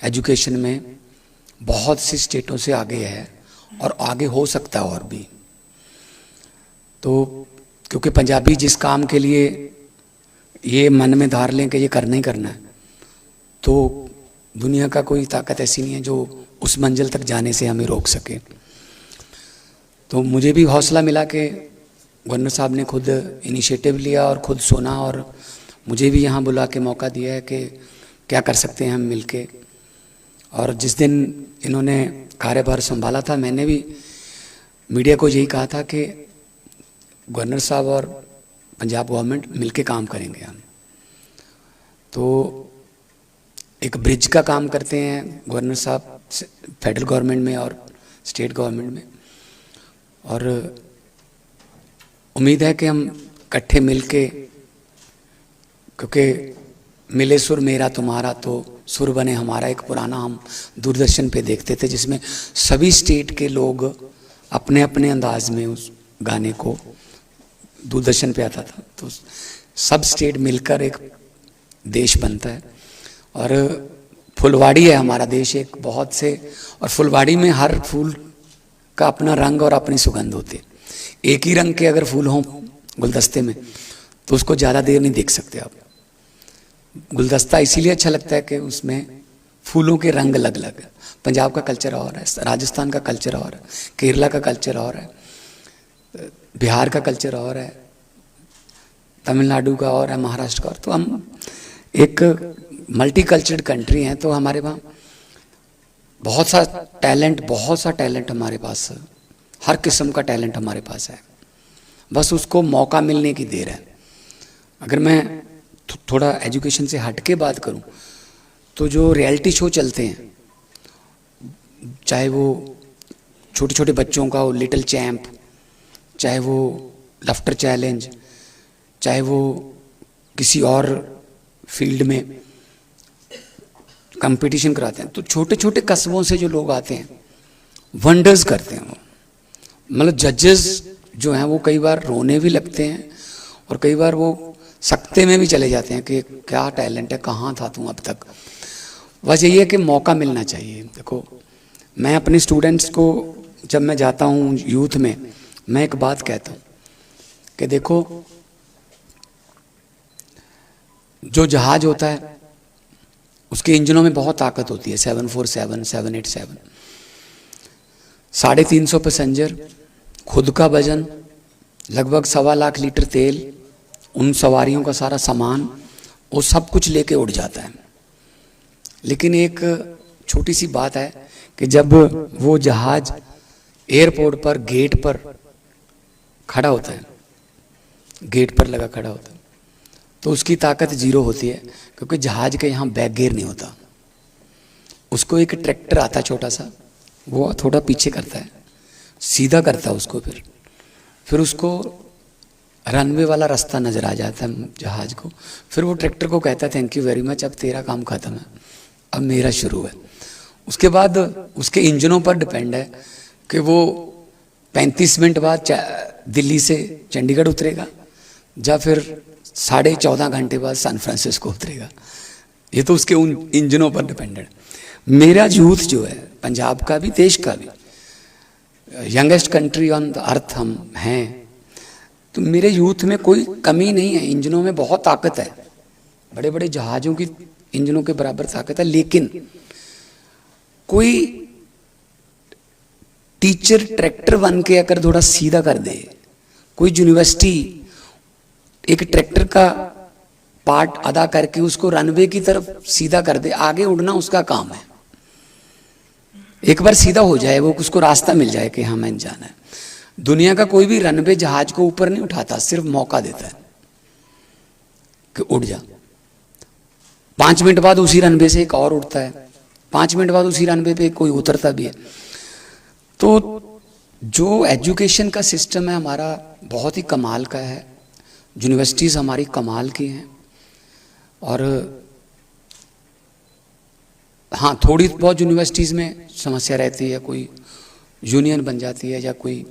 Education में बहुत सी स्टेटों से आगे है और आगे हो सकता है और भी। तो क्योंकि पंजाबी जिस काम के लिए ये मन में धार लें कि ये करना ही करना है, तो दुनिया का कोई ताकत ऐसी नहीं है जो उस मंजिल तक जाने से हमें रोक सके। तो मुझे भी हौसला मिला कि गवर्नर साहब ने खुद इनिशिएटिव लिया और खुद सुना और मुझे भी यहाँ बुला के मौका दिया है कि क्या कर सकते हैं हम मिलके। और जिस दिन इन्होंने कार्यभार संभाला था, मैंने भी मीडिया को यही कहा था कि गवर्नर साहब और पंजाब गवर्नमेंट मिलके काम करेंगे हम। तो एक ब्रिज का काम करते हैं गवर्नर साहब फेडरल गवर्नमेंट में और स्टेट गवर्नमेंट में, और उम्मीद है कि हम इकट्ठे मिलके, क्योंकि मिले सुर मेरा तुम्हारा तो सुर बने हमारा, एक पुराना हम दूरदर्शन पे देखते थे जिसमें सभी स्टेट के लोग अपने अपने अंदाज में उस गाने को दूरदर्शन पे आता था। तो सब स्टेट मिलकर एक देश बनता है। और फुलवाड़ी है हमारा देश एक बहुत से, और फुलवाड़ी में हर फूल का अपना रंग और अपनी सुगंध होती है। एक ही रंग के अगर फूल हों गुलदस्ते में तो उसको ज़्यादा देर नहीं देख सकते आप। गुलदस्ता इसीलिए अच्छा लगता है कि उसमें फूलों के रंग अलग अलग है। पंजाब का कल्चर और है, राजस्थान का कल्चर और है, केरला का कल्चर और है, बिहार का कल्चर और है, तमिलनाडु का और है, महाराष्ट्र का और। तो हम एक मल्टी कल्चर्ड कंट्री हैं, तो हमारे वहाँ बहुत सा टैलेंट हमारे पास, हर किस्म का टैलेंट हमारे पास है, बस उसको मौका मिलने की देर है। अगर मैं थोड़ा एजुकेशन से हट के बात करूं तो जो रियलिटी शो चलते हैं, चाहे वो छोटे छोटे बच्चों का हो लिटिल चैम्प, चाहे वो लाफ्टर चैलेंज, चाहे वो किसी और फील्ड में कंपटीशन कराते हैं, तो छोटे छोटे कस्बों से जो लोग आते हैं वंडर्स करते हैं वो। मतलब जजेस जो हैं वो कई बार रोने भी लगते हैं और कई बार वो सकते में भी चले जाते हैं कि क्या टैलेंट है, कहाँ था तू अब तक। बस यही है कि मौका मिलना चाहिए। देखो, मैं अपने स्टूडेंट्स को जब मैं जाता हूँ यूथ में, मैं एक बात कहता हूँ कि देखो, जो जहाज होता है उसके इंजनों में बहुत ताकत होती है, 747, 787, 350 पैसेंजर, खुद का वजन, लगभग 1.25 लाख लीटर तेल, उन सवारियों का सारा सामान, वो सब कुछ लेके उड़ जाता है। लेकिन एक छोटी सी बात है कि जब वो जहाज एयरपोर्ट पर गेट पर खड़ा होता है, गेट पर लगा खड़ा होता है, तो उसकी ताकत जीरो होती है, क्योंकि जहाज के यहाँ बैक गियर नहीं होता। उसको एक ट्रैक्टर आता है छोटा सा, वो थोड़ा पीछे करता है, सीधा करता है उसको, फिर उसको रनवे वाला रास्ता नजर आ जाता है जहाज को। फिर वो ट्रैक्टर को कहता है थैंक यू वेरी मच, अब तेरा काम खत्म है, अब मेरा शुरू है। उसके बाद उसके इंजनों पर डिपेंड है कि वो 35 मिनट बाद दिल्ली से चंडीगढ़ उतरेगा या फिर 14.5 घंटे बाद सैन फ्रांसिस्को उतरेगा। ये तो उसके उन इंजनों पर डिपेंडेंट। मेरा यूथ जो है, पंजाब का भी देश का भी, youngest country on the earth हम हैं, तो मेरे यूथ में कोई कमी नहीं है। इंजनों में बहुत ताकत है, बड़े बड़े जहाज़ों की इंजनों के बराबर ताकत है। लेकिन कोई टीचर ट्रैक्टर बन के अगर थोड़ा सीधा कर दे, कोई यूनिवर्सिटी एक ट्रैक्टर का पार्ट अदा करके उसको रनवे की तरफ सीधा कर दे, आगे उड़ना उसका काम है। एक बार सीधा हो जाए वो, उसको रास्ता मिल जाए कि हाँ मैंने जाना है। दुनिया का कोई भी रनवे जहाज को ऊपर नहीं उठाता, सिर्फ मौका देता है कि उड़ जा। 5 मिनट बाद उसी रनवे से एक और उड़ता है, 5 मिनट बाद उसी रनवे पे कोई उतरता भी है। तो जो एजुकेशन का सिस्टम है हमारा बहुत ही कमाल का है, यूनिवर्सिटीज़ हमारी कमाल की हैं। और हाँ, थोड़ी बहुत यूनिवर्सिटीज़ में समस्या रहती है, कोई यूनियन बन जाती है या कोई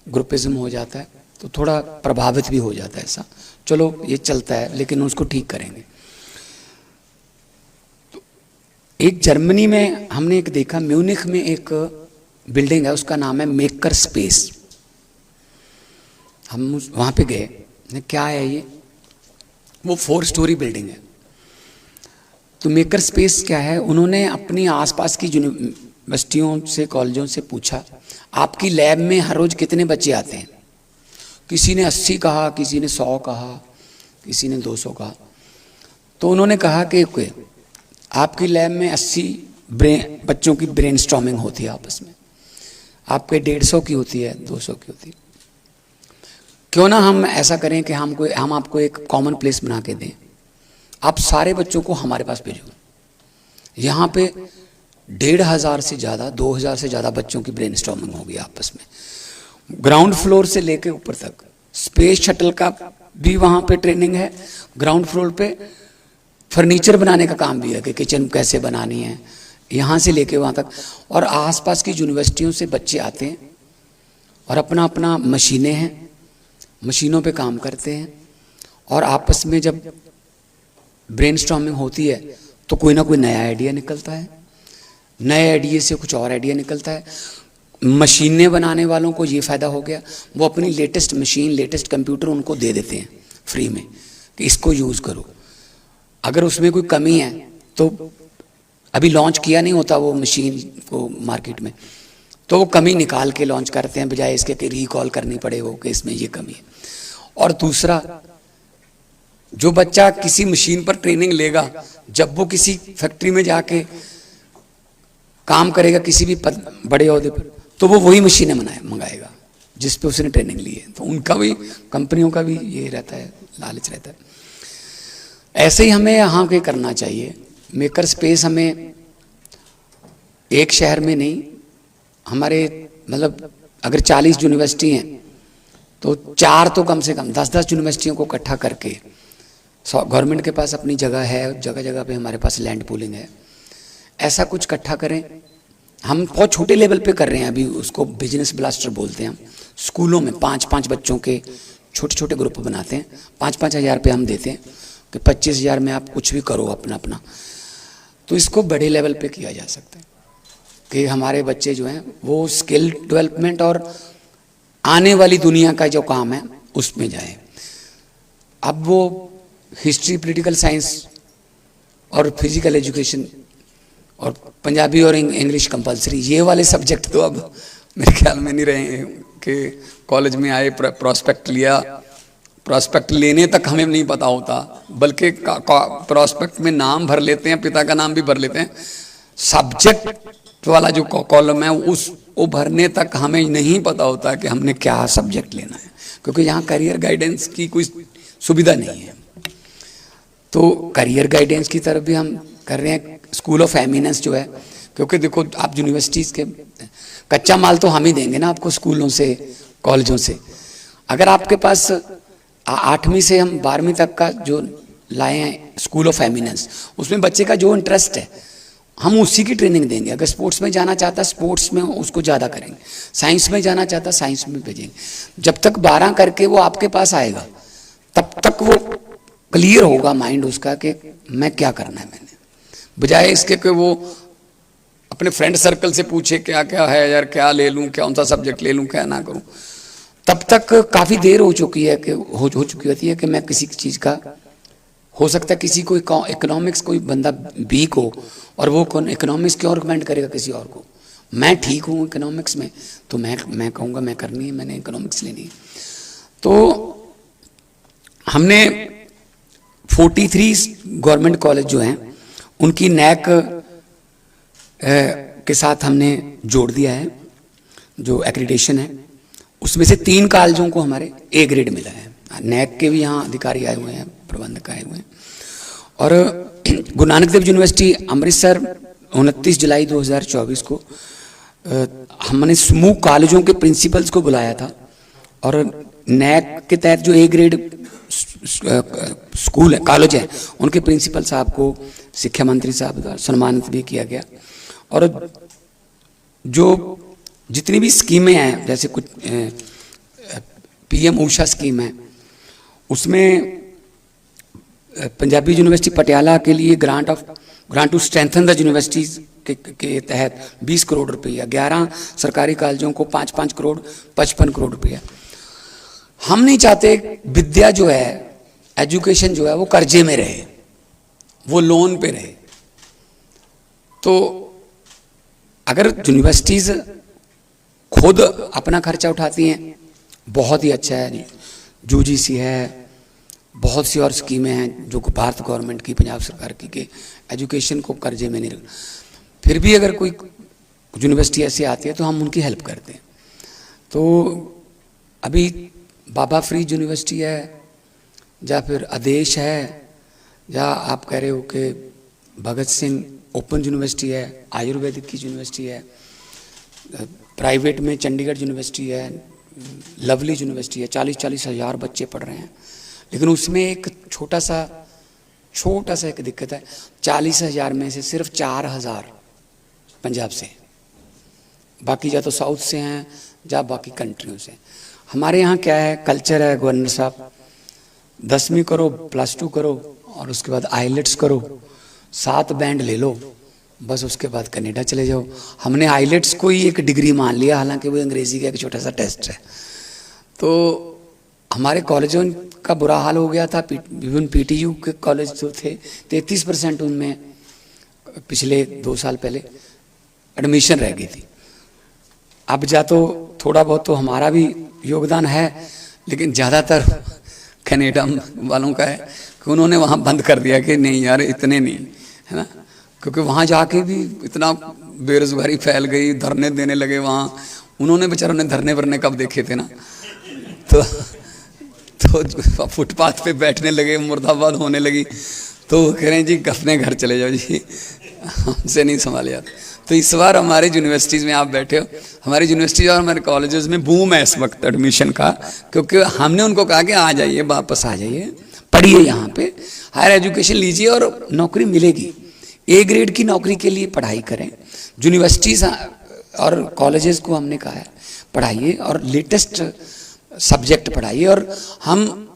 ग्रुपिज्म हो जाता है तो थोड़ा प्रभावित भी हो जाता है ऐसा। चलो ये चलता है, लेकिन उसको ठीक करेंगे। तो एक जर्मनी में हमने एक देखा, म्यूनिख में एक बिल्डिंग है, उसका नाम है मेकर स्पेस। हम वहाँ पे गए, क्या है ये, वो 4 स्टोरी बिल्डिंग है। तो मेकर स्पेस क्या है, उन्होंने अपनी आसपास की यूनिवर्सिटियों से, कॉलेजों से पूछा, आपकी लैब में हर रोज कितने बच्चे आते हैं। किसी ने 80 कहा, किसी ने 100 कहा, किसी ने 200 कहा। तो उन्होंने कहा कि आपकी लैब में 80 बच्चों की ब्रेनस्टॉर्मिंग होती है आपस में, आपके 150 की होती है, 200 की होती है। क्यों ना हम ऐसा करें कि हम आपको एक कॉमन प्लेस बना के दें, आप सारे बच्चों को हमारे पास भेजो। यहाँ पे 1,500 से ज़्यादा, 2,000 से ज़्यादा बच्चों की ब्रेनस्टॉर्मिंग होगी आपस में, ग्राउंड फ्लोर से लेके ऊपर तक। स्पेस शटल का भी वहाँ पे ट्रेनिंग है, ग्राउंड फ्लोर पे फर्नीचर बनाने का काम भी है कि किचन कैसे बनानी है, यहाँ से लेके वहाँ तक। और आसपास की यूनिवर्सिटियों से बच्चे आते हैं और अपना अपना मशीनें हैं, मशीनों पे काम करते हैं, और आपस में जब ब्रेनस्टॉर्मिंग होती है तो कोई ना कोई नया आइडिया निकलता है, नए आइडिया से कुछ और आइडिया निकलता है। मशीनें बनाने वालों को ये फ़ायदा हो गया, वो अपनी लेटेस्ट मशीन, लेटेस्ट कंप्यूटर उनको दे देते हैं फ्री में कि इसको यूज़ करो। अगर उसमें कोई कमी है तो अभी लॉन्च किया नहीं होता वो मशीन को मार्केट में, तो वो कमी निकाल के लॉन्च करते हैं, बजाय इसके कि रिकॉल करनी पड़े वो कि इसमें ये कमी है। और दूसरा, जो बच्चा किसी मशीन पर ट्रेनिंग लेगा, जब वो किसी फैक्ट्री में जाके काम करेगा किसी भी बड़े ओहदे पर, तो वो वही मशीनें मंगाएगा जिस पे उसने ट्रेनिंग ली है। तो उनका भी, कंपनियों का भी ये रहता है, लालच रहता है। ऐसे ही हमें यहाँ के करना चाहिए। मेकर स्पेस हमें एक शहर में नहीं, हमारे मतलब अगर 40 यूनिवर्सिटी हैं तो 4 तो कम से कम 10-10 यूनिवर्सिटियों को इकट्ठा करके, गवर्नमेंट के पास अपनी जगह है, जगह जगह पे हमारे पास लैंड पूलिंग है, ऐसा कुछ इकट्ठा करें। हम बहुत छोटे लेवल पे कर रहे हैं अभी, उसको बिजनेस ब्लास्टर बोलते हैं हम। स्कूलों में 5-5 बच्चों के छोटे छोटे ग्रुप बनाते हैं, 5-5 हज़ार रुपये हम देते हैं कि 25,000 में आप कुछ भी करो अपना अपना। तो इसको बड़े लेवल पे किया जा सकता है कि हमारे बच्चे जो हैं वो स्किल डेवलपमेंट और आने वाली दुनिया का जो काम है उसमें जाए। अब वो हिस्ट्री, पॉलिटिकल साइंस और फिजिकल एजुकेशन और पंजाबी और इंग्लिश कंपलसरी, ये वाले सब्जेक्ट तो अब मेरे ख्याल में नहीं रहे हैं कि कॉलेज में आए, प्रोस्पेक्ट लिया, प्रोस्पेक्ट लेने तक हमें नहीं पता होता, बल्कि प्रोस्पेक्ट में नाम भर लेते हैं, पिता का नाम भी भर लेते हैं। सब्जेक्ट वाला जो कॉलम है वो भरने तक हमें नहीं पता होता कि हमने क्या सब्जेक्ट लेना है, क्योंकि यहाँ करियर गाइडेंस की कोई सुविधा नहीं है। तो करियर गाइडेंस की तरफ भी हम कर रहे हैं। स्कूल ऑफ एमिनेंस जो है, क्योंकि देखो आप यूनिवर्सिटीज़ के कच्चा माल तो हम ही देंगे ना आपको, स्कूलों से, कॉलेजों से। अगर आपके पास 8वीं से हम 12वीं तक का जो लाए हैं स्कूल ऑफ एमिनेंस, उसमें बच्चे का जो इंटरेस्ट है हम उसी की ट्रेनिंग देंगे। अगर स्पोर्ट्स में जाना चाहता है स्पोर्ट्स में उसको ज़्यादा करेंगे, साइंस में जाना चाहता है साइंस में भेजेंगे। जब तक 12 करके वो आपके पास आएगा तब तक वो क्लियर होगा माइंड उसका कि मैं क्या करना है मैंने, बजाय इसके कि वो अपने फ्रेंड सर्कल से पूछे क्या क्या है यार, क्या ले लूँ, कौन सा सब्जेक्ट ले लूँ, क्या ना करूँ। तब तक काफ़ी देर हो चुकी है कि हो चुकी होती है कि मैं किसी चीज़ का, हो सकता है किसी को इकोनॉमिक्स कोई बंदा वीक हो और वो इकोनॉमिक्स क्यों रिकमेंड करेगा किसी और को। मैं ठीक हूँ इकोनॉमिक्स में तो मैं कहूँगा मैं करनी है, मैंने इकोनॉमिक्स लेनी है। तो हमने 43 गवर्नमेंट कॉलेज जो हैं उनकी नैक के साथ हमने जोड़ दिया है, जो एक्रीडिटेशन है उसमें से 3 कॉलेजों को हमारे A ग्रेड मिला है। नैक के भी यहाँ अधिकारी आए हुए हैं, प्रबंधक आए हुए हैं। और गुरु नानक देव यूनिवर्सिटी अमृतसर 29 जुलाई 2024 को हमने समूह कॉलेजों के प्रिंसिपल्स को बुलाया था और नैक के तहत जो A ग्रेड स्कूल है, कॉलेज है, उनके प्रिंसिपल साहब को शिक्षा मंत्री साहब द्वारा सम्मानित भी किया गया। और जो जितनी भी स्कीमें हैं, जैसे कुछ PM ऊषा स्कीम है, उसमें पंजाबी यूनिवर्सिटी पटियाला के लिए grant of grant to strengthen the universities के तहत 20 करोड़ रुपया, 11 सरकारी कॉलेजों को 5-5 करोड़ 55 करोड़ रुपया। हम नहीं चाहते विद्या जो है, एजुकेशन जो है वो कर्जे में रहे, वो लोन पे रहे। तो अगर यूनिवर्सिटीज खुद अपना खर्चा उठाती हैं, बहुत ही अच्छा है। यूजीसी है, बहुत सी और स्कीमें हैं जो भारत गवर्नमेंट की, पंजाब सरकार की, कि एजुकेशन को कर्जे में नहीं रखना। फिर भी अगर कोई यूनिवर्सिटी ऐसी आती है तो हम उनकी हेल्प करते हैं। तो अभी बाबा फरीद यूनिवर्सिटी है, या फिर आदेश है, या आप कह रहे हो कि भगत सिंह ओपन यूनिवर्सिटी है, आयुर्वेदिक की यूनिवर्सिटी है, प्राइवेट में चंडीगढ़ यूनिवर्सिटी है, लवली यूनिवर्सिटी है, 40-40 हज़ार बच्चे पढ़ रहे हैं। लेकिन उसमें एक छोटा सा एक दिक्कत है, 40,000 में से सिर्फ 4,000 पंजाब से, बाकी या तो साउथ से हैं या बाकी कंट्रियों से। हमारे यहाँ क्या है, कल्चर है गवर्नर साहब, 10वीं करो, +2 करो, और उसके बाद आईलेट्स करो, 7 बैंड ले लो, बस उसके बाद कनाडा चले जाओ। हमने आईलेट्स को ही एक डिग्री मान लिया, हालांकि वो अंग्रेजी का एक छोटा सा टेस्ट है। तो हमारे कॉलेजों का बुरा हाल हो गया था। विभिन्न पीटीयू के कॉलेज जो थे, 33% उनमें पिछले 2 साल पहले एडमिशन रह गई थी। अब जा तो थोड़ा बहुत तो हमारा भी योगदान है, लेकिन ज़्यादातर कनाडा वालों का है कि उन्होंने वहाँ बंद कर दिया कि नहीं यार इतने नहीं, है ना, क्योंकि वहाँ जाके भी इतना बेरोजगारी फैल गई, धरने देने लगे वहाँ। उन्होंने बेचारों ने धरने वरने कब देखे थे ना, तो फुटपाथ पे बैठने लगे, मुर्दाबाद होने लगी। तो कह रहे हैं जी अपने घर चले जाओ जी, हमसे नहीं संभाले जाते। तो इस बार हमारे यूनिवर्सिटीज़ में आप बैठे हो, हमारी यूनिवर्सिटीज और हमारे कॉलेजेस में बूम है इस वक्त एडमिशन का, क्योंकि हमने उनको कहा कि आ जाइए, वापस आ जाइए, पढ़िए, यहाँ पे हायर एजुकेशन लीजिए और नौकरी मिलेगी। ए ग्रेड की नौकरी के लिए पढ़ाई करें। यूनिवर्सिटीज़ और कॉलेजेस को हमने कहा है पढ़ाइए और लेटेस्ट सब्जेक्ट पढ़ाइए। और हम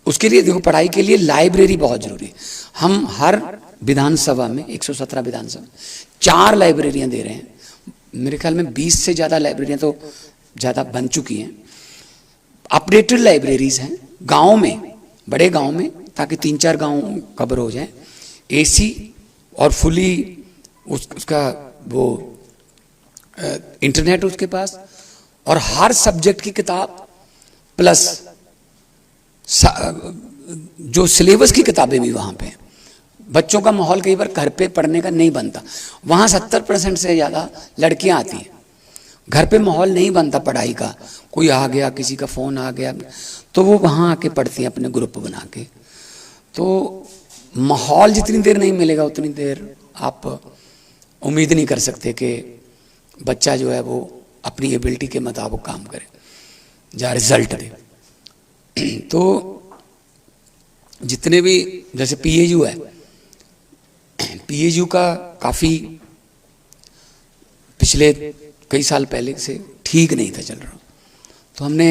उसके लिए देखो, पढ़ाई के लिए लाइब्रेरी बहुत ज़रूरी है। हम हर विधानसभा में 117 विधानसभा में 4 लाइब्रेरियाँ दे रहे हैं। मेरे ख्याल में 20 से ज़्यादा लाइब्रेरियाँ तो ज़्यादा बन चुकी हैं। अपडेटेड लाइब्रेरीज़ हैं गाँव में, बड़े गाँव में, ताकि 3-4 गाँव कवर हो जाए। एसी और फुली उसका वो इंटरनेट उसके पास, और हर सब्जेक्ट की किताब प्लस जो सिलेबस की किताबें भी वहाँ पे। बच्चों का माहौल कई बार घर पे पढ़ने का नहीं बनता, वहाँ 70% से ज़्यादा लड़कियाँ आती हैं। घर पे माहौल नहीं बनता पढ़ाई का, कोई आ गया, किसी का फ़ोन आ गया, तो वो वहाँ आके पढ़ती हैं अपने ग्रुप बना के। तो माहौल जितनी देर नहीं मिलेगा उतनी देर आप उम्मीद नहीं कर सकते कि बच्चा जो है वो अपनी एबिलिटी के मुताबिक काम करे या रिजल्ट दे। तो जितने भी, जैसे पीएयू है, पीएयू का काफ़ी पिछले कई साल पहले से ठीक नहीं था चल रहा। तो हमने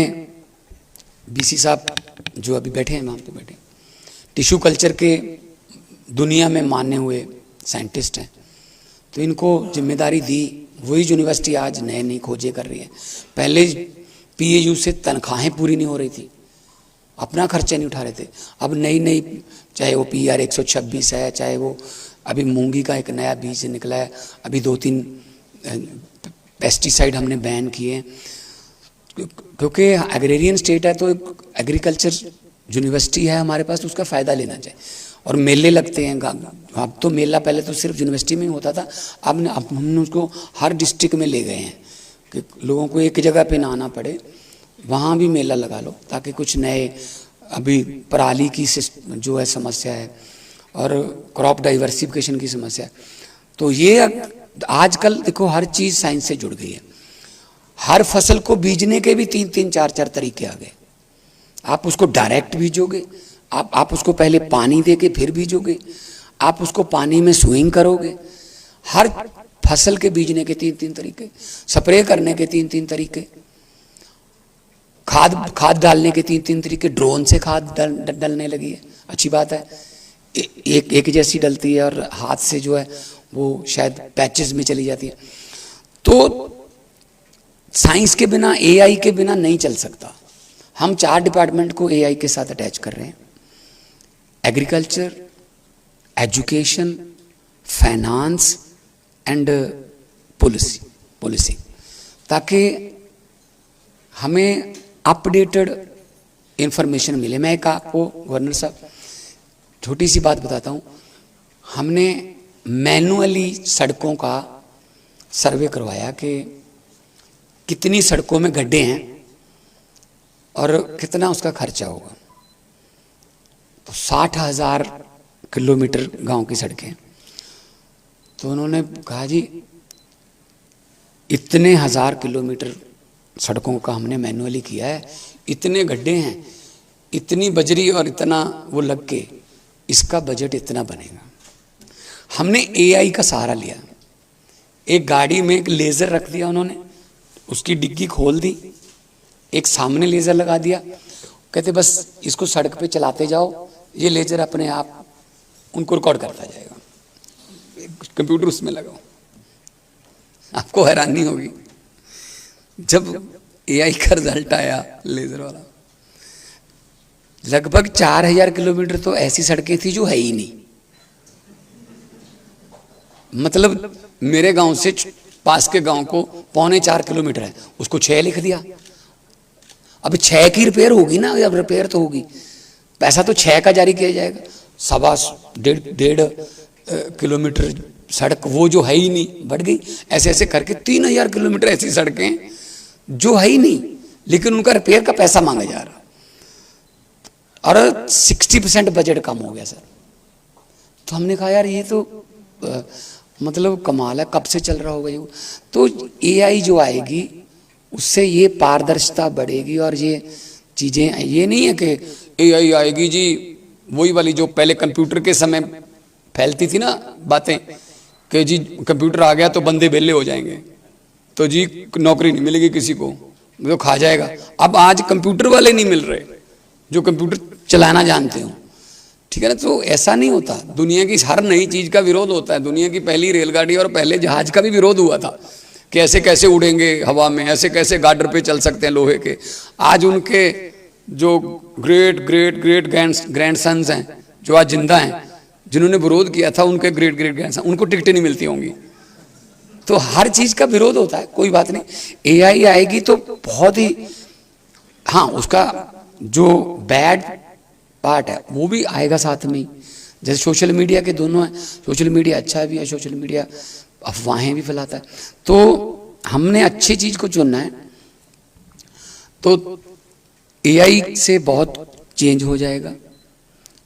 बीसी साहब जो अभी बैठे हैं वहाँ पे बैठे, टिश्यू कल्चर के दुनिया में माने हुए साइंटिस्ट हैं, तो इनको जिम्मेदारी दी। वही यूनिवर्सिटी आज नए नई खोजें कर रही है। पहले पीएयू से तनख्वाहें पूरी नहीं हो रही थी, अपना खर्चा नहीं उठा रहे थे। अब नई नई, चाहे वो पीआर 126 है, चाहे वो अभी मूंगी का एक नया बीज निकला है, अभी 2-3 पेस्टिसाइड हमने बैन किए, क्योंकि एग्रेरियन स्टेट है। तो एग्रीकल्चर यूनिवर्सिटी है हमारे पास, तो उसका फ़ायदा लेना चाहिए। और मेले लगते हैं, अब तो मेला पहले तो सिर्फ यूनिवर्सिटी में ही होता था, अब हमने उसको हर डिस्ट्रिक्ट में ले गए हैं कि लोगों को एक जगह पे ना आना पड़े, वहाँ भी मेला लगा लो, ताकि कुछ नए, अभी पराली की जो है समस्या है और क्रॉप डाइवर्सिफिकेशन की समस्या है। तो ये आजकल देखो हर चीज़ साइंस से जुड़ गई है। हर फसल को बीजने के भी 3-3, 4-4 तरीके आ गए। आप उसको डायरेक्ट बीजोगे, आप उसको पहले पानी दे के फिर बीजोगे, आप उसको पानी में स्विंग करोगे। हर फसल के बीजने के 3-3 तरीके, स्प्रे करने के 3-3 तरीके, खाद डालने के 3-3 तरीके। ड्रोन से खाद डलने लगी है, अच्छी बात है। एक जैसी डलती है और हाथ से जो है वो शायद पैचेस में चली जाती है। तो साइंस के बिना, एआई के बिना नहीं चल सकता। हम 4 डिपार्टमेंट को एआई के साथ अटैच कर रहे हैं, agriculture, education, finance and policy, ताकि हमें अपडेटेड इंफॉर्मेशन मिले। मैं एक आपको गवर्नर साहब छोटी सी बात बताता हूँ। हमने मैनुअली सड़कों का सर्वे करवाया कि कितनी सड़कों में गड्ढे हैं और कितना उसका खर्चा होगा। तो 60,000 किलोमीटर गांव की सड़कें। तो उन्होंने कहा जी इतने 1000 किलोमीटर सड़कों का हमने मैनुअली किया है, इतने गड्ढे हैं, इतनी बजरी और इतना वो लग के इसका बजट इतना बनेगा। हमने एआई का सहारा लिया। एक गाड़ी में एक लेज़र रख दिया उन्होंने, उसकी डिग्गी खोल दी, एक सामने लेज़र लगा दिया, कहते बस इसको सड़क पे चलाते जाओ, ये लेज़र अपने आप उनको रिकॉर्ड करता जाएगा। कंप्यूटर उसमें लगाओ, आपको हैरानी होगी जब एआई का रिजल्ट आया लेज़र वाला। लगभग 4000 किलोमीटर तो ऐसी सड़कें थी जो है ही नहीं। मतलब मेरे गांव से पास के गांव को 3.25 किलोमीटर है, उसको 6 लिख दिया। अब 6 की रिपेयर होगी ना, अब रिपेयर तो होगी, पैसा तो 6 का जारी किया जाएगा। 1.5 किलोमीटर सड़क वो जो है ही नहीं बढ़ गई। ऐसे ऐसे करके 3000 किलोमीटर ऐसी सड़कें जो है ही नहीं, लेकिन उनका रिपेयर का पैसा मांगा जा रहा और 60% बजट कम हो गया सर। तो हमने कहा यार ये तो मतलब कमाल है, कब से चल रहा होगा ये। तो एआई जो आएगी उससे ये पारदर्शिता बढ़ेगी और ये चीज़ें, ये नहीं है कि एआई आएगी जी वही वाली जो पहले कंप्यूटर के समय फैलती थी ना बातें कि जी कंप्यूटर आ गया तो बंदे बेले हो जाएंगे, तो जी नौकरी नहीं मिलेगी किसी को, तो खा जाएगा। अब आज कंप्यूटर वाले नहीं मिल रहे जो कंप्यूटर चलाना जानते हो, ठीक है ना। तो ऐसा नहीं होता, दुनिया की हर नई चीज़ का विरोध होता है। दुनिया की पहली रेलगाड़ी और पहले जहाज का भी विरोध हुआ था कि ऐसे कैसे उड़ेंगे हवा में, ऐसे कैसे गार्डर पे चल सकते हैं लोहे के। आज उनके जो ग्रेट ग्रेट ग्रेट ग्रैंडसन्स हैं जो आज जिंदा हैं, जिन्होंने विरोध किया था, उनके ग्रेट ग्रेट ग्रैंडसन, उनको टिकटें नहीं मिलती होंगी। तो हर चीज़ का विरोध होता है, कोई बात नहीं। एआई आएगी तो बहुत ही, हाँ उसका जो बैड पार्ट है वो भी आएगा साथ में ही। जैसे सोशल मीडिया के दोनों हैं, सोशल मीडिया अच्छा भी है, सोशल मीडिया अफवाहें भी फैलाता है। तो हमने अच्छी चीज़ को चुनना है। तो एआई से बहुत चेंज हो जाएगा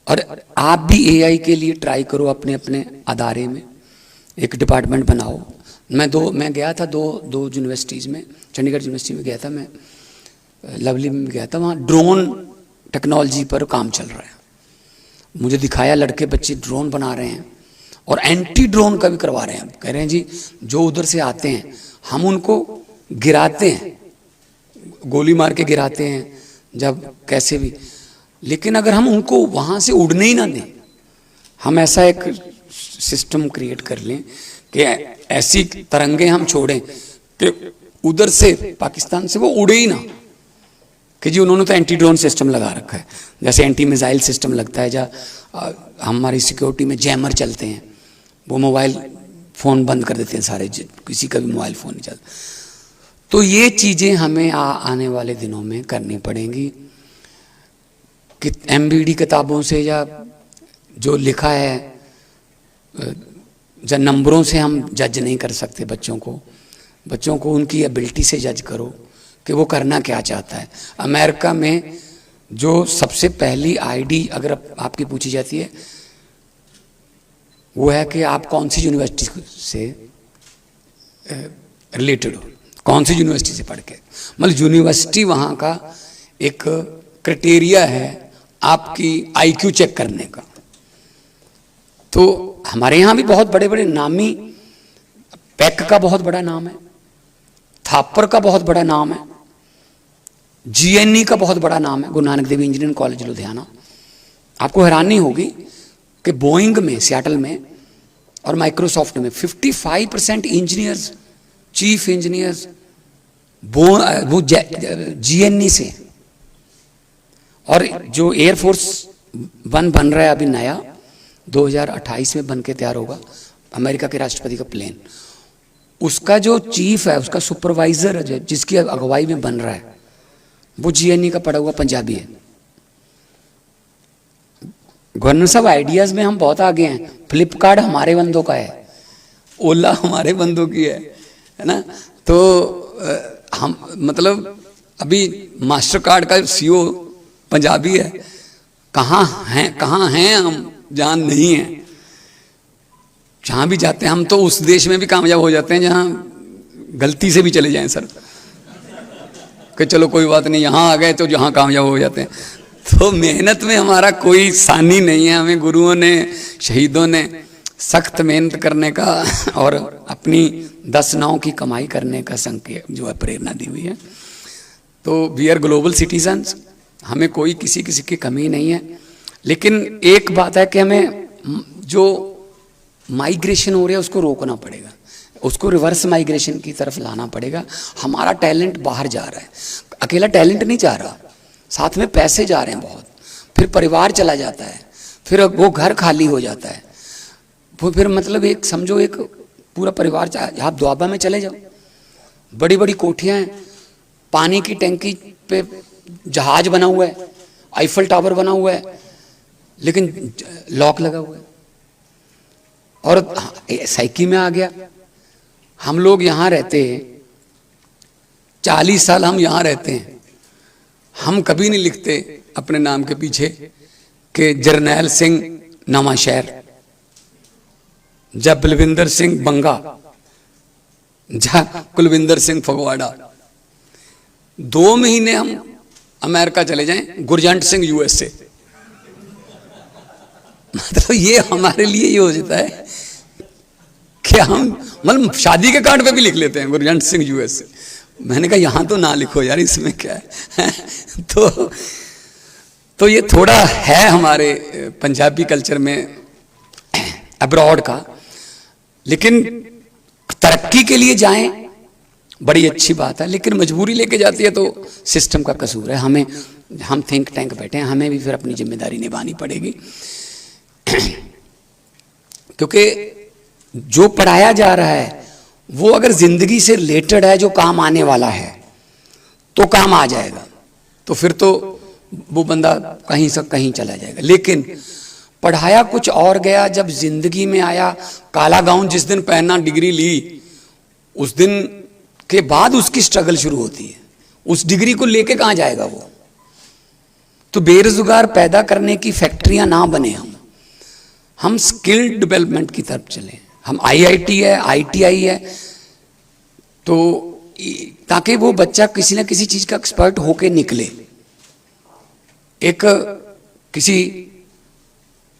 और आप भी एआई के लिए ट्राई करो अपने अपने अदारे में, एक डिपार्टमेंट बनाओ। मैं गया था दो यूनिवर्सिटीज़ में, चंडीगढ़ यूनिवर्सिटी में गया था, मैं लवली में गया था, वहाँ ड्रोन टेक्नोलॉजी पर काम चल रहा है। मुझे दिखाया, लड़के बच्चे ड्रोन बना रहे हैं और एंटी ड्रोन का भी करवा रहे हैं। कह रहे हैं जी जो उधर से आते हैं हम उनको गिराते हैं, गोली मार के गिराते हैं जब कैसे भी, लेकिन अगर हम उनको वहाँ से उड़ने ही ना दें, हम ऐसा एक सिस्टम क्रिएट कर लें कि ऐसी तरंगे हम छोड़ें कि उधर से पाकिस्तान से वो उड़े ही ना, कि जी उन्होंने तो एंटी ड्रोन सिस्टम लगा रखा है, जैसे एंटी मिसाइल सिस्टम लगता है, जहाँ हमारी सिक्योरिटी में जैमर चलते हैं, वो मोबाइल फ़ोन बंद कर देते हैं सारे, किसी का भी मोबाइल फ़ोन नहीं चलता। तो ये चीज़ें हमें आने वाले दिनों में करनी पड़ेंगी कि एमबीडी किताबों से या जो लिखा है या नंबरों से हम जज नहीं कर सकते बच्चों को उनकी एबिलिटी से जज करो कि वो करना क्या चाहता है। अमेरिका में जो सबसे पहली आईडी अगर आपकी पूछी जाती है वो है कि आप कौन सी यूनिवर्सिटी से रिलेटेड हो, कौन सी यूनिवर्सिटी से पढ़ के, मतलब यूनिवर्सिटी वहाँ का एक क्राइटेरिया है आपकी आईक्यू चेक करने का। तो हमारे यहाँ भी बहुत बड़े बड़े नामी, पैक का बहुत बड़ा नाम है, थापर का बहुत बड़ा नाम है, जीएनई का बहुत बड़ा नाम है, गुरु नानक देव इंजीनियरिंग कॉलेज लुधियाना। आपको हैरानी होगी कि बोइंग में, सियाटल में और माइक्रोसॉफ्ट में 55% इंजीनियर्स, चीफ इंजीनियर्स वो GNE से। और जो एयरफोर्स 1 बन रहा है अभी नया, 2028 में बन के तैयार होगा, अमेरिका के राष्ट्रपति का प्लेन, उसका जो चीफ है, उसका सुपरवाइजर है, जिसकी अगुवाई में बन रहा है, वो GNE का पढ़ा हुआ पंजाबी है। गवर्नर साहब, आइडियाज में हम बहुत आगे हैं। फ्लिपकार्ट हमारे बंदों का है, ओला हमारे बंदों की है ना। तो हम मतलब अभी मास्टर कार्ड का CEO पंजाबी है। कहाँ हैं हम, जान नहीं है। जहाँ भी जाते हैं हम तो उस देश में भी कामयाब हो जाते हैं जहाँ गलती से भी चले जाएं सर, कि चलो कोई बात नहीं, यहाँ आ गए तो जहाँ कामयाब हो जाते हैं। तो मेहनत में हमारा कोई सानी नहीं है। हमें गुरुओं ने, शहीदों ने सख्त मेहनत करने का और अपनी 10 नाव की कमाई करने का संकेत जो है प्रेरणा दी हुई है। तो वी आर ग्लोबल सिटीजन्स, हमें कोई किसी की कमी नहीं है। लेकिन एक बात है कि हमें जो माइग्रेशन हो रहा है उसको रोकना पड़ेगा, उसको रिवर्स माइग्रेशन की तरफ लाना पड़ेगा। हमारा टैलेंट बाहर जा रहा है, अकेला टैलेंट नहीं जा रहा, साथ में पैसे जा रहे हैं बहुत, फिर परिवार चला जाता है, फिर वो घर खाली हो जाता है, वो फिर मतलब एक समझो एक पूरा परिवार, आप द्वाबा में चले जाओ, बड़ी बड़ी कोठियाँ हैं, पानी की टैंकी पे जहाज बना हुआ है, आईफल टावर बना हुआ है, लेकिन लॉक लगा हुआ है। और साइकी में आ गया, हम लोग यहाँ रहते हैं, 40 साल हम यहाँ रहते हैं, हम कभी नहीं लिखते अपने नाम के पीछे कि जरनैल सिंह नवा शहर, जब बलविंदर सिंह बंगा, जा कुलविंदर सिंह फगवाड़ा। 2 महीने हम अमेरिका चले जाएं, गुरजंट सिंह USA। मतलब ये हमारे लिए ये हो जाता है कि हम मतलब शादी के कार्ड पे भी लिख लेते हैं गुरजंट सिंह USA। मैंने कहा यहाँ तो ना लिखो यार, इसमें क्या है। तो ये थोड़ा है हमारे पंजाबी कल्चर में अब्रॉड का। लेकिन तरक्की के लिए जाएं, बड़ी अच्छी बात है, लेकिन मजबूरी लेके जाती है तो सिस्टम का कसूर है। हम थिंक टैंक बैठे हैं, हमें भी फिर अपनी जिम्मेदारी निभानी पड़ेगी। क्योंकि जो पढ़ाया जा रहा है वो अगर जिंदगी से रिलेटेड है, जो काम आने वाला है, तो काम आ जाएगा, तो फिर तो वो बंदा कहीं से कहीं चला जाएगा। लेकिन पढ़ाया कुछ और गया, जब जिंदगी में आया, काला गाउन जिस दिन पहनना, डिग्री ली, उस दिन के बाद उसकी स्ट्रगल शुरू होती है। उस डिग्री को लेके कहाँ जाएगा वो? तो बेरोजगार पैदा करने की फैक्ट्रियां ना बने, हम स्किल डेवलपमेंट की तरफ चलें। हम IIT है, ITI है, तो ताकि वो बच्चा किसी ना किसी चीज का एक्सपर्ट होके निकले। एक किसी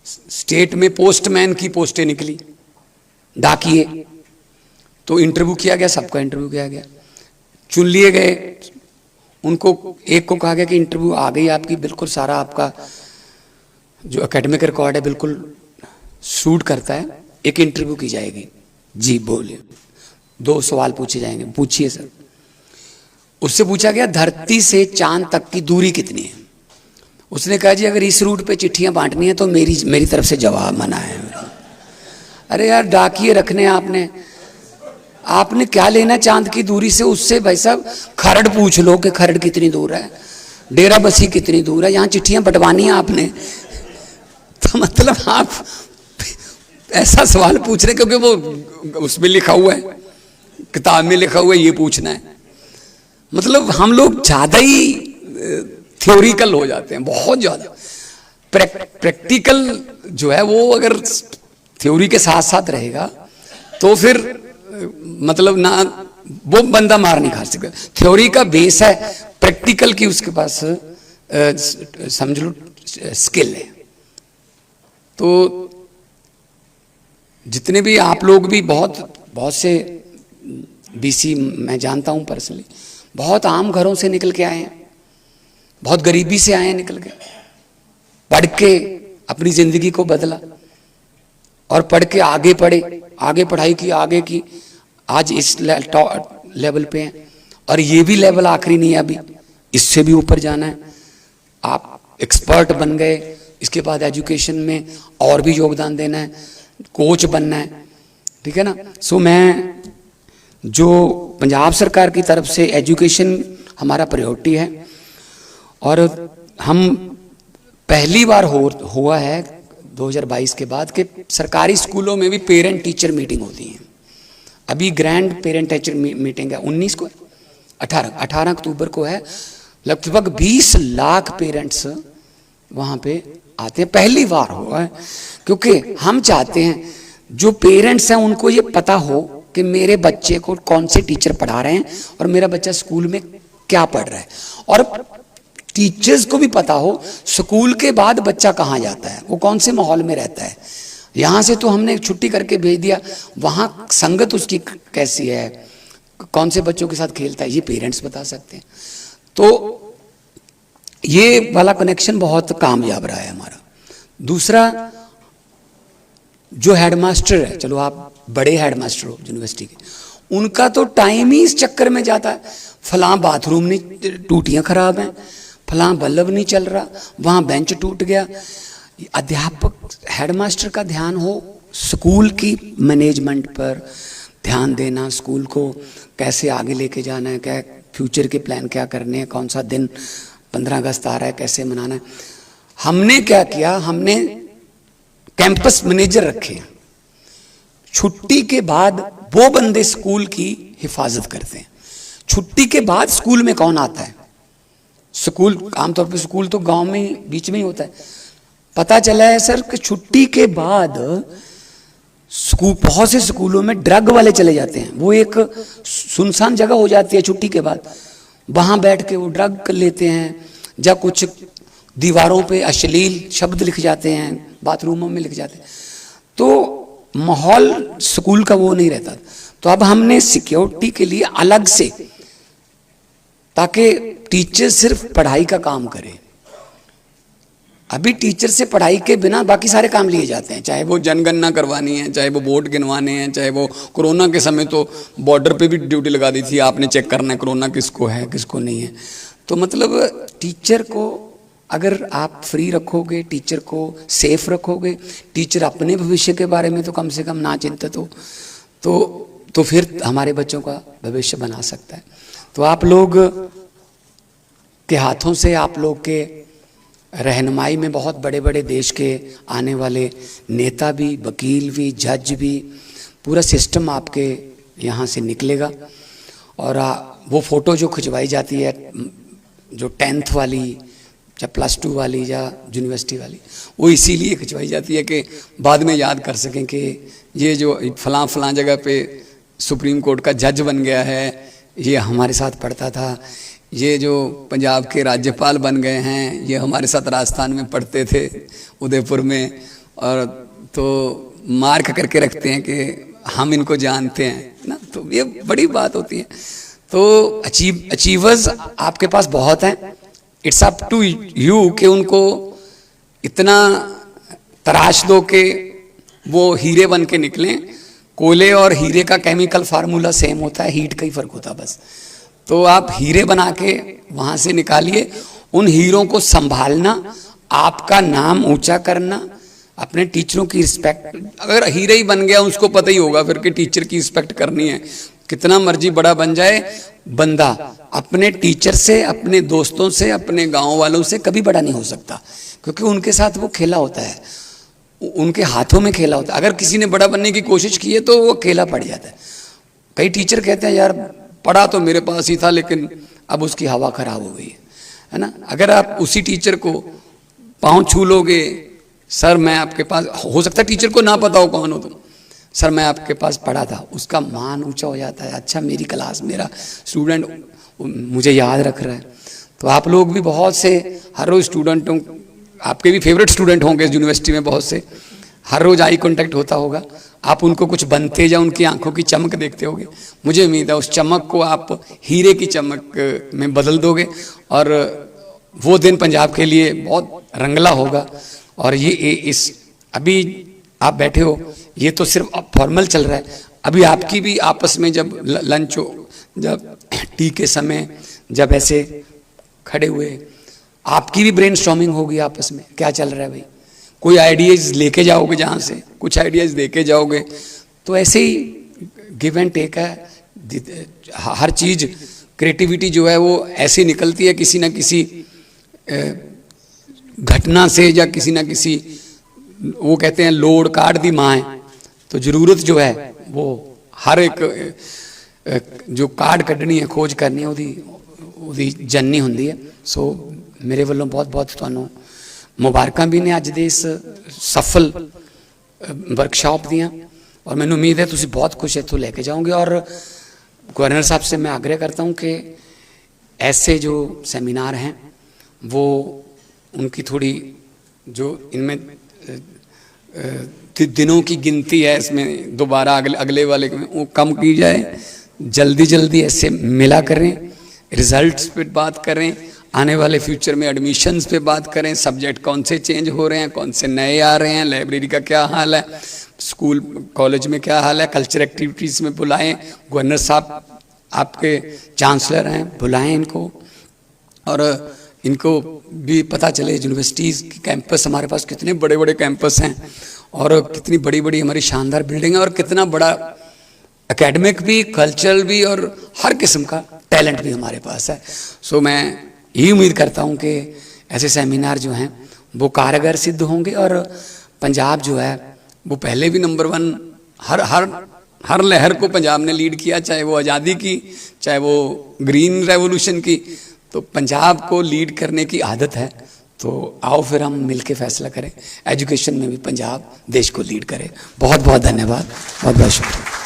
स्टेट में पोस्टमैन की पोस्टें निकली, डाकिए, तो इंटरव्यू किया गया, सबका इंटरव्यू किया गया, चुन लिए गए। उनको एक को कहा गया कि इंटरव्यू आ गई आपकी, बिल्कुल सारा आपका जो एकेडमिक रिकॉर्ड है बिल्कुल सूट करता है, एक इंटरव्यू की जाएगी। जी बोलिए, 2 सवाल पूछे जाएंगे। पूछिए सर। उससे पूछा गया धरती से चांद तक की दूरी कितनी है। उसने कहा जी अगर इस रूट पे चिट्ठियां बांटनी है तो मेरी तरफ से जवाब मना है। अरे यार डाकिए रखने आपने क्या लेना चांद की दूरी से? उससे भाई साहब खरड़ पूछ लो कि खरड़ कितनी दूर है, डेरा बसी कितनी दूर है, यहाँ चिट्ठियां बंटवानी है आपने। तो मतलब आप ऐसा सवाल पूछ रहे क्योंकि वो उसमें लिखा हुआ है, किताब में लिखा हुआ है, ये पूछना है। मतलब हम लोग ज्यादा ही थ्योरिकल हो जाते हैं, बहुत ज्यादा। प्रैक्टिकल जो है वो अगर थ्योरी के साथ साथ रहेगा तो फिर मतलब ना वो बंदा मार नहीं खा सकता। थ्योरी का बेस है, प्रैक्टिकल की उसके पास समझ लो स्किल है। तो जितने भी आप लोग भी बहुत से BC मैं जानता हूं पर्सनली, बहुत आम घरों से निकल के आए हैं, बहुत गरीबी से आए हैं निकल के, पढ़ के अपनी जिंदगी को बदला। और पढ़ के आगे पढ़े, आगे पढ़ाई की, आगे की, आज इस लेवल पे हैं। और ये भी लेवल आखिरी नहीं है, अभी इससे भी ऊपर जाना है। आप एक्सपर्ट बन गए, इसके बाद एजुकेशन में और भी योगदान देना है, कोच बनना है, ठीक है ना। सो मैं जो पंजाब सरकार की तरफ से एजुकेशन हमारा प्रायोरिटी है, और हम पहली बार हुआ है 2022 के बाद कि सरकारी स्कूलों में भी पेरेंट टीचर मीटिंग होती है। अभी ग्रैंड पेरेंट टीचर मीटिंग है 19 को, 18 अक्टूबर को है। लगभग 20 लाख पेरेंट्स वहाँ पे आते हैं, पहली बार हुआ है। क्योंकि हम चाहते हैं जो पेरेंट्स हैं उनको ये पता हो कि मेरे बच्चे को कौन से टीचर पढ़ा रहे हैं और मेरा बच्चा स्कूल में क्या पढ़ रहा है, और टीचर्स को भी पता हो स्कूल के बाद बच्चा कहाँ जाता है, वो कौन से माहौल में रहता है। यहाँ से तो हमने छुट्टी करके भेज दिया, वहाँ संगत उसकी कैसी है, कौन से बच्चों के साथ खेलता है, ये पेरेंट्स बता सकते हैं। तो ये वाला कनेक्शन बहुत कामयाब रहा है हमारा। दूसरा, जो हेडमास्टर है, चलो आप बड़े हेडमास्टर हो यूनिवर्सिटी के, उनका तो टाइम ही इस चक्कर में जाता है, फलां बाथरूम नहीं, टूटियां खराब हैं, फलां बल्ब नहीं चल रहा, वहाँ बेंच टूट गया। अध्यापक हेडमास्टर का ध्यान हो स्कूल की मैनेजमेंट पर ध्यान देना, स्कूल को कैसे आगे लेके जाना है, क्या फ्यूचर के प्लान क्या करने हैं, कौन सा दिन 15 अगस्त आ रहा है, कैसे मनाना है। हमने क्या किया, हमने कैंपस मैनेजर रखे हैं। छुट्टी के बाद वो बंदे स्कूल की हिफाजत करते हैं। छुट्टी के बाद स्कूल में कौन आता है, स्कूल आमतौर पे स्कूल तो गांव में बीच में ही होता है। पता चला है सर कि छुट्टी के बाद स्कूल, बहुत से स्कूलों में ड्रग वाले चले जाते हैं। वो एक सुनसान जगह हो जाती है छुट्टी के बाद, वहां बैठ के वो ड्रग कर लेते हैं, या कुछ दीवारों पे अश्लील शब्द लिख जाते हैं, बाथरूमों में लिख जाते हैं। तो माहौल स्कूल का वो नहीं रहता। तो अब हमने सिक्योरिटी के लिए अलग से, ताकि टीचर सिर्फ पढ़ाई का काम करे। अभी टीचर से पढ़ाई के बिना बाकी सारे काम लिए जाते हैं, चाहे वो जनगणना करवानी है, चाहे वो वोट गिनवाने हैं, चाहे वो कोरोना के समय तो बॉर्डर पे भी ड्यूटी लगा दी थी, आपने चेक करना है कोरोना किसको है किसको नहीं है। तो मतलब टीचर को अगर आप फ्री रखोगे, टीचर को सेफ रखोगे, टीचर अपने भविष्य के बारे में तो कम से कम ना चिंतित हो, तो फिर हमारे बच्चों का भविष्य बना सकता है। तो आप लोग के हाथों से, आप लोग के रहनुमाई में बहुत बड़े बड़े देश के आने वाले नेता भी, वकील भी, जज भी, पूरा सिस्टम आपके यहाँ से निकलेगा। और वो फ़ोटो जो खिंचवाई जाती है, जो 10th वाली या +2 वाली या यूनिवर्सिटी वाली, वो इसीलिए खिंचवाई जाती है कि बाद में याद कर सकें कि ये जो फलां जगह पे सुप्रीम कोर्ट का जज बन गया है, ये हमारे साथ पढ़ता था, ये जो पंजाब के राज्यपाल बन गए हैं, ये हमारे साथ राजस्थान में पढ़ते थे, उदयपुर में, और तो मार्क करके रखते हैं कि हम इनको जानते हैं ना। तो ये बड़ी बात होती है। तो अचीवर्स आपके पास बहुत हैं, इट्स अप टू यू कि उनको इतना तराश दो कि वो हीरे बन के निकलें। कोयले और हीरे का केमिकल फार्मूला सेम होता है, हीट का ही फर्क होता है बस। तो आप हीरे बना के वहाँ से निकालिए, उन हीरों को संभालना, आपका नाम ऊंचा करना, अपने टीचरों की रिस्पेक्ट। अगर हीरे ही बन गया उसको पता ही होगा फिर कि टीचर की रिस्पेक्ट करनी है। कितना मर्जी बड़ा बन जाए बंदा, अपने टीचर से, अपने दोस्तों से, अपने गांव वालों से कभी बड़ा नहीं हो सकता, क्योंकि उनके साथ वो खेला होता है, उनके हाथों में खेला होता है। अगर किसी ने बड़ा बनने की कोशिश की है तो वो खेला पड़ जाता है। कई टीचर कहते हैं यार पढ़ा तो मेरे पास ही था, लेकिन अब उसकी हवा खराब हो गई है ना। अगर आप उसी टीचर को पाँव छू लोगे, सर मैं आपके पास, हो सकता है टीचर को ना पता हो कौन हो तुम, सर मैं आपके पास पढ़ा था, उसका मान ऊंचा हो जाता है। अच्छा मेरी क्लास, मेरा स्टूडेंट मुझे याद रख रहा है। तो आप लोग भी बहुत से हर रोज स्टूडेंटों, आपके भी फेवरेट स्टूडेंट होंगे यूनिवर्सिटी में बहुत से, हर रोज आई कांटेक्ट होता होगा, आप उनको कुछ बनते या उनकी आंखों की चमक देखते होगे। मुझे उम्मीद है उस चमक को आप हीरे की चमक में बदल दोगे, और वो दिन पंजाब के लिए बहुत रंगला होगा। और ये इस अभी आप बैठे हो, ये तो सिर्फ अब फॉर्मल चल रहा है, अभी आपकी भी आपस में जब लंच हो, जब टी के समय जब ऐसे खड़े हुए, आपकी भी ब्रेनस्टॉर्मिंग होगी आपस में, क्या चल रहा है भाई, कोई आइडियाज लेके जाओगे, जहाँ से कुछ आइडियाज लेके जाओगे, तो ऐसे ही गिव एंड टेक है। हर चीज़ क्रिएटिविटी जो है वो ऐसे निकलती है किसी ना किसी घटना से, या किसी ना किसी, वो कहते हैं लोड काट दी माँ है, तो ज़रूरत जो है वो हर एक जो कार्ड कढ़नी है, खोज करनी है, ਉਹਦੀ ਜਨਨੀ ਹੁੰਦੀ ਹੈ। ਸੋ ਮੇਰੇ ਵੱਲੋਂ ਬਹੁਤ ਬਹੁਤ ਤੁਹਾਨੂੰ ਮੁਬਾਰਕਾਂ ਵੀ ਨੇ ਅੱਜ ਦੇ ਇਸ ਸਫਲ वर्कशॉप दियाँ, और मैंने उम्मीद है तुम बहुत कुछ इतों लेके जाओगे। और गवर्नर साहब से मैं आग्रह करता हूँ कि ऐसे जो सेमिनार हैं वो उनकी थोड़ी जो इनमें दिनों की गिनती है, इसमें दोबारा अगले वाले में वो कम की जाए, जल्दी जल्दी ऐसे मिला करें, रिजल्ट्स पे बात करें, आने वाले फ्यूचर में एडमिशन्स पे बात करें, सब्जेक्ट कौन से चेंज हो रहे हैं, कौन से नए आ रहे हैं, लाइब्रेरी का क्या हाल है, स्कूल कॉलेज में क्या हाल है, कल्चर एक्टिविटीज़ में बुलाएं। गवर्नर साहब आपके चांसलर हैं, बुलाएं इनको, और इनको भी पता चले यूनिवर्सिटीज़ की कैंपस हमारे पास कितने बड़े बड़े कैंपस हैं, और कितनी बड़ी बड़ी हमारी शानदार बिल्डिंग है, और कितना बड़ा एकेडमिक भी, कल्चरल भी, और हर किस्म का टैलेंट भी हमारे पास है। सो मैं यही उम्मीद करता हूँ कि ऐसे सेमिनार जो हैं वो कारगर सिद्ध होंगे, और पंजाब जो है वो पहले भी नंबर 1 हर लहर को पंजाब ने लीड किया, चाहे वो आज़ादी की, चाहे वो ग्रीन रेवोल्यूशन की, तो पंजाब को लीड करने की आदत है। तो आओ फिर हम मिलके फैसला करें, एजुकेशन में भी पंजाब देश को लीड करे। बहुत बहुत धन्यवाद, बहुत बहुत शुक्रिया।